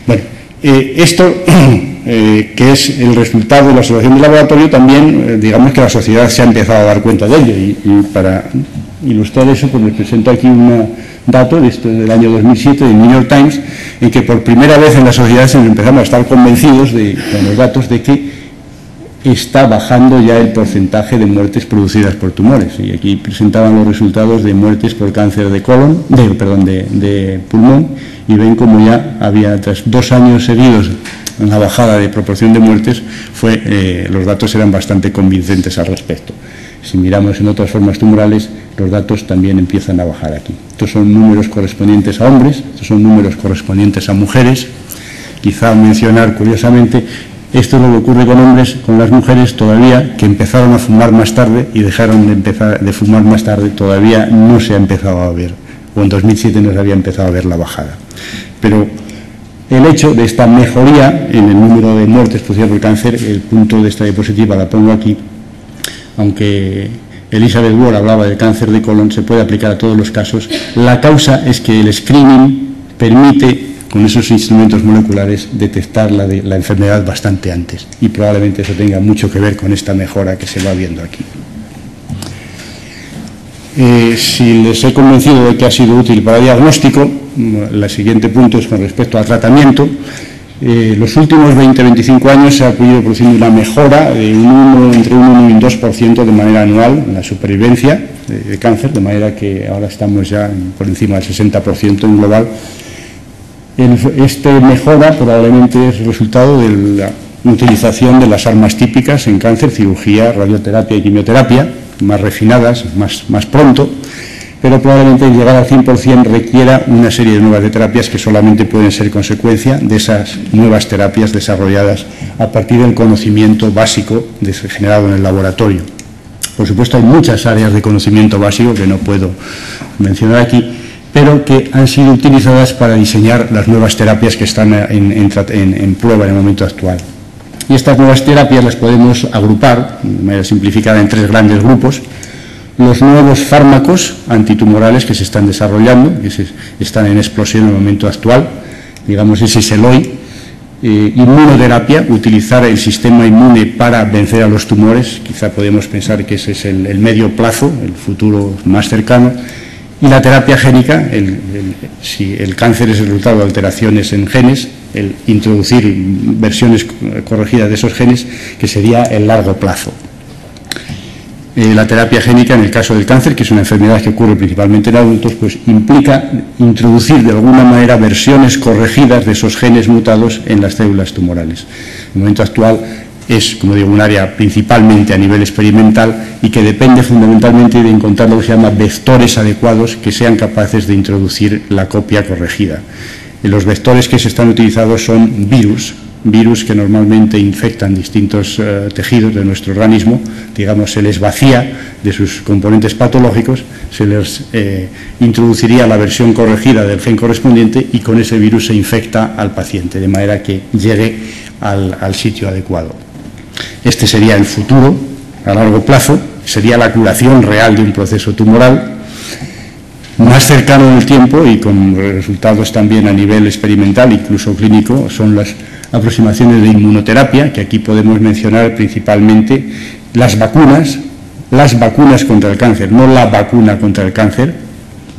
Bueno, esto, que es el resultado de la observación del laboratorio, también, digamos que la sociedad se ha empezado a dar cuenta de ello, y para ilustrar eso, pues les presento aquí un dato del año 2007 del New York Times, en que por primera vez en la sociedad se empezamos a estar convencidos con los datos de que está bajando ya el porcentaje de muertes producidas por tumores. Y aquí presentaban los resultados de muertes por cáncer de colon, de pulmón, y ven como ya había, tras 2 años seguidos, una bajada de proporción de muertes, los datos eran bastante convincentes al respecto. Si miramos en otras formas tumorales, los datos también empiezan a bajar aquí. Estos son números correspondientes a hombres, estos son números correspondientes a mujeres. Quizá mencionar, curiosamente, esto es lo que ocurre con hombres, con las mujeres todavía, que empezaron a fumar más tarde y dejaron de fumar más tarde, todavía no se ha empezado a ver, o en 2007 no se había empezado a ver la bajada. Pero el hecho de esta mejoría en el número de muertes producidas por cáncer, el punto de esta diapositiva la pongo aquí, aunque Elizabeth Ward hablaba del cáncer de colon, se puede aplicar a todos los casos. La causa es que el screening permite, con esos instrumentos moleculares, detectar la enfermedad bastante antes, y probablemente eso tenga mucho que ver con esta mejora que se va viendo aquí. Si les he convencido de que ha sido útil para diagnóstico, el siguiente punto es con respecto al tratamiento. Los últimos 20-25 años se ha podido producir una mejora de entre un 1 y un 2% de manera anual en la supervivencia de cáncer, de manera que ahora estamos ya por encima del 60% en global. Esta mejora probablemente es resultado de la utilización de las armas típicas en cáncer, cirugía, radioterapia y quimioterapia, más refinadas, más pronto, pero probablemente llegar al 100% requiera una serie de nuevas terapias que solamente pueden ser consecuencia de esas nuevas terapias desarrolladas a partir del conocimiento básico generado en el laboratorio. Por supuesto, hay muchas áreas de conocimiento básico que no puedo mencionar aquí, pero que han sido utilizadas para diseñar las nuevas terapias que están en prueba en el momento actual. Y estas nuevas terapias las podemos agrupar, de manera simplificada, en 3 grandes grupos. Los nuevos fármacos antitumorales que se están desarrollando, que están en explosión en el momento actual, digamos, ese es el hoy. Inmunoterapia, utilizar el sistema inmune para vencer a los tumores, quizá podemos pensar que ese es el medio plazo, el futuro más cercano. Y la terapia génica, si el cáncer es el resultado de alteraciones en genes, el introducir versiones corregidas de esos genes, que sería el largo plazo. La terapia génica, en el caso del cáncer, que es una enfermedad que ocurre principalmente en adultos, pues implica introducir de alguna manera versiones corregidas de esos genes mutados en las células tumorales. En el momento actual es, como digo, un área principalmente a nivel experimental y que depende fundamentalmente de encontrar lo que se llama vectores adecuados que sean capaces de introducir la copia corregida. Los vectores que se están utilizando son virus que normalmente infectan distintos tejidos de nuestro organismo, digamos, se les vacía de sus componentes patológicos, se les introduciría la versión corregida del gen correspondiente y con ese virus se infecta al paciente, de manera que llegue al sitio adecuado. Este sería el futuro a largo plazo, sería la curación real de un proceso tumoral. Más cercano en el tiempo y con resultados también a nivel experimental, incluso clínico, son las aproximaciones de inmunoterapia, que aquí podemos mencionar principalmente las vacunas contra el cáncer, no la vacuna contra el cáncer,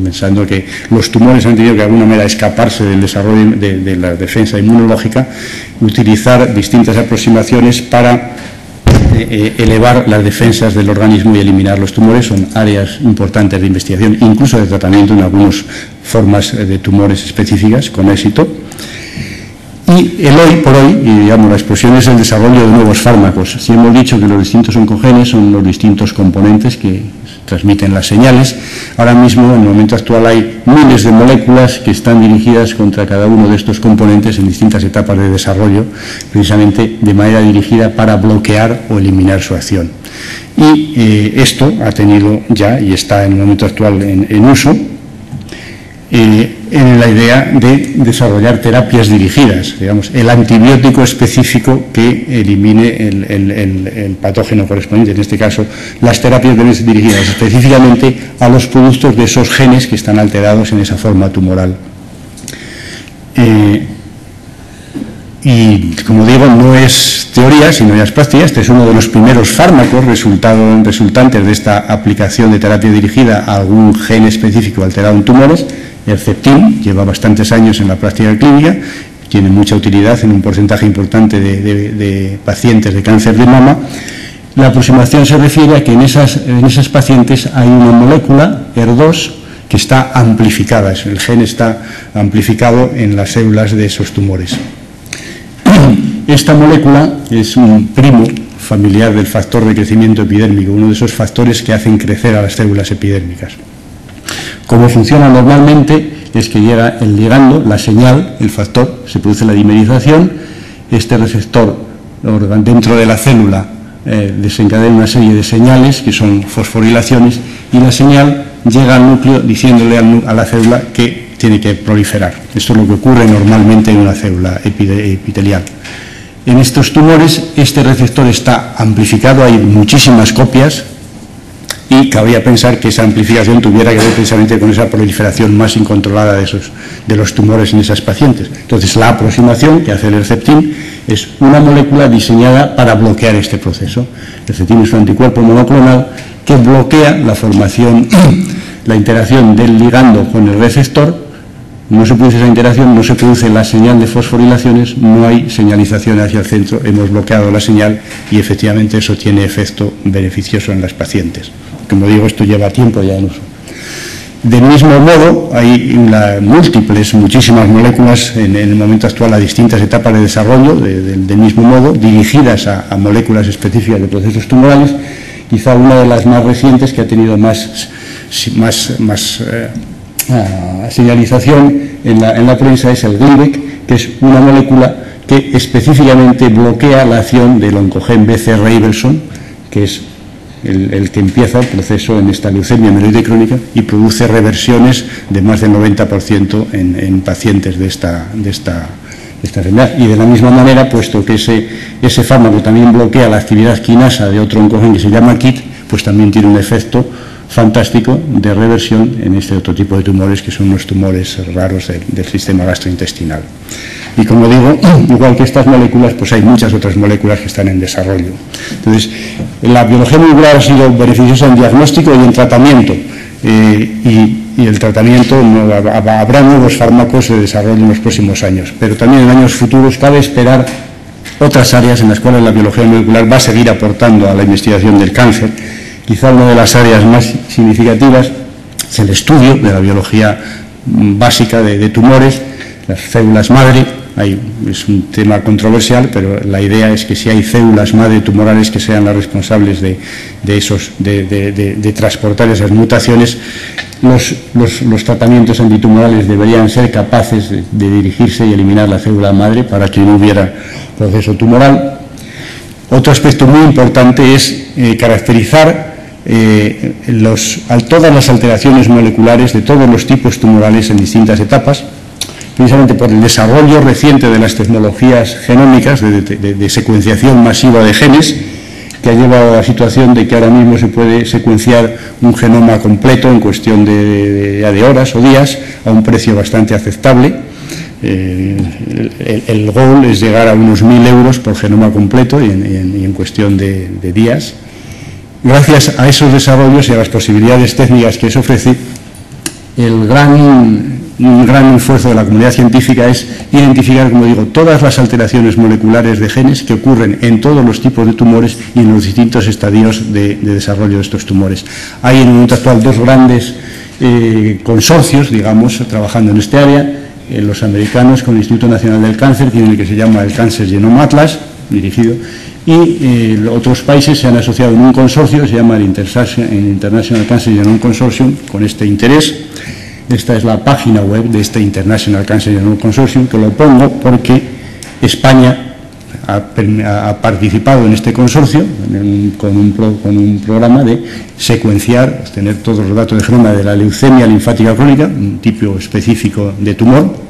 pensando que los tumores han tenido que de alguna manera escaparse del desarrollo de la defensa inmunológica, utilizar distintas aproximaciones para elevar las defensas del organismo y eliminar los tumores. Son áreas importantes de investigación, incluso de tratamiento en algunas formas de tumores específicas, con éxito. Y el hoy por hoy, y digamos, la explosión es el desarrollo de nuevos fármacos. Si hemos dicho que los distintos oncogenes son los distintos componentes que transmiten las señales, ahora mismo, en el momento actual, hay miles de moléculas que están dirigidas contra cada uno de estos componentes en distintas etapas de desarrollo, precisamente de manera dirigida para bloquear o eliminar su acción. Y esto ha tenido ya, y está en el momento actual en uso, en la idea de desarrollar terapias dirigidas, digamos, el antibiótico específico que elimine el patógeno correspondiente. En este caso, las terapias deben ser dirigidas específicamente a los productos de esos genes que están alterados en esa forma tumoral. Y, como digo, no es teoría, sino ya es práctica. Este es uno de los primeros fármacos resultantes de esta aplicación de terapia dirigida a algún gen específico alterado en tumores. El Herceptin lleva bastantes años en la práctica clínica, tiene mucha utilidad en un porcentaje importante de pacientes de cáncer de mama. La aproximación se refiere a que en esas pacientes hay una molécula, HER2, que está amplificada, el gen está amplificado en las células de esos tumores. Esta molécula es un primo familiar del factor de crecimiento epidérmico, uno de esos factores que hacen crecer a las células epidérmicas. Como funciona normalmente es que llega el ligando, la señal, el factor, se produce la dimerización, este receptor dentro de la célula desencadena una serie de señales que son fosforilaciones y la señal llega al núcleo diciéndole a la célula que tiene que proliferar. Esto es lo que ocurre normalmente en una célula epitelial. En estos tumores este receptor está amplificado, hay muchísimas copias y cabría pensar que esa amplificación tuviera que ver precisamente con esa proliferación más incontrolada de los tumores en esas pacientes. Entonces, la aproximación que hace el Herceptin es una molécula diseñada para bloquear este proceso. El Herceptin es un anticuerpo monoclonal que bloquea la formación, la interacción del ligando con el receptor. No se produce esa interacción, no se produce la señal de fosforilaciones, no hay señalización hacia el centro, hemos bloqueado la señal y efectivamente eso tiene efecto beneficioso en las pacientes. Como digo, esto lleva tiempo ya en uso. Del mismo modo, hay muchísimas moléculas en el momento actual a distintas etapas de desarrollo, del mismo modo, dirigidas a moléculas específicas de procesos tumorales. Quizá una de las más recientes que ha tenido más señalización en la prensa es el Glivec, que es una molécula que específicamente bloquea la acción del oncogen BCR-Abelson, que es el que empieza el proceso en esta leucemia mieloide crónica y produce reversiones de más del 90% en pacientes de esta enfermedad. Y de la misma manera, puesto que ese fármaco también bloquea la actividad quinasa de otro oncogen que se llama KIT, pues también tiene un efecto fantástico de reversión en este otro tipo de tumores que son los tumores raros del sistema gastrointestinal. Y como digo, igual que estas moléculas, pues hay muchas otras moléculas que están en desarrollo. Entonces, la biología molecular ha sido beneficiosa en diagnóstico y en tratamiento. Y el tratamiento, habrá nuevos fármacos de desarrollo en los próximos años, pero también en años futuros cabe esperar otras áreas en las cuales la biología molecular va a seguir aportando a la investigación del cáncer. Quizá una de las áreas más significativas es el estudio de la biología básica de tumores, las células madre. Es un tema controversial, pero la idea es que si hay células madre tumorales que sean las responsables de transportar esas mutaciones, los tratamientos antitumorales deberían ser capaces de dirigirse y eliminar la célula madre para que no hubiera proceso tumoral. Otro aspecto muy importante es caracterizar todas las alteraciones moleculares de todos los tipos tumorales en distintas etapas, precisamente por el desarrollo reciente de las tecnologías genómicas de secuenciación masiva de genes, que ha llevado a la situación de que ahora mismo se puede secuenciar un genoma completo en cuestión de horas o días a un precio bastante aceptable. El goal es llegar a unos 1.000 euros por genoma completo y en cuestión de días. Gracias a esos desarrollos y a las posibilidades técnicas que se ofrece, un gran esfuerzo de la comunidad científica es identificar, como digo, todas las alteraciones moleculares de genes que ocurren en todos los tipos de tumores y en los distintos estadios de desarrollo de estos tumores. Hay en el momento actual dos grandes consorcios, digamos, trabajando en este área. Los americanos con el Instituto Nacional del Cáncer tienen el que se llama el Cancer Genome Atlas, dirigido, y otros países se han asociado en un consorcio que se llama el International Cancer Genome Consortium, con este interés. Esta es la página web de este International Cancer Genome Consortium, que lo pongo porque España ha participado en este consorcio con un programa de secuenciar, obtener todos los datos de genoma de la leucemia linfática crónica, un tipo específico de tumor,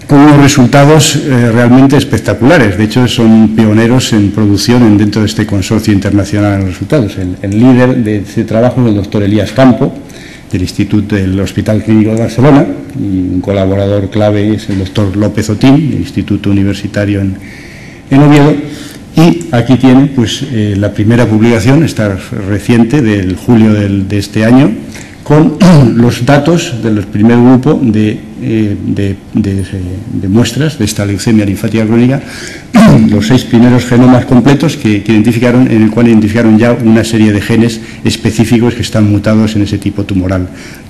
con unos resultados realmente espectaculares. De hecho, son pioneros en producción dentro de este consorcio internacional en los resultados. El líder de ese trabajo es el doctor Elías Campo, del Instituto del Hospital Clínico de Barcelona, y un colaborador clave es el doctor López Otín, del Instituto Universitario en Oviedo. Y aquí tiene pues, la primera publicación, esta reciente, del julio de este año, con los datos del primer grupo de muestras de esta leucemia linfática crónica, los 6 primeros genomas completos que identificaron, en el cual identificaron ya una serie de genes específicos que están mutados en ese tipo tumoral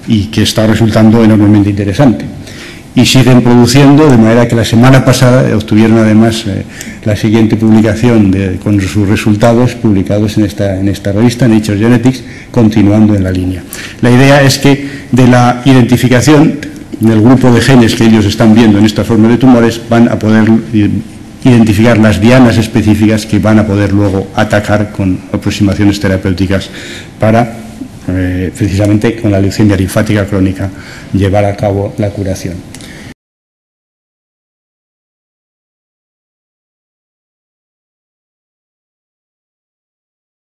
y que está resultando enormemente interesante. Y siguen produciendo, de manera que la semana pasada obtuvieron además la siguiente publicación con sus resultados publicados en esta revista, Nature Genetics, continuando en la línea. La idea es que de la identificación del grupo de genes que ellos están viendo en esta forma de tumores van a poder identificar las dianas específicas que van a poder luego atacar con aproximaciones terapéuticas para, precisamente con la leucemia linfática crónica, llevar a cabo la curación.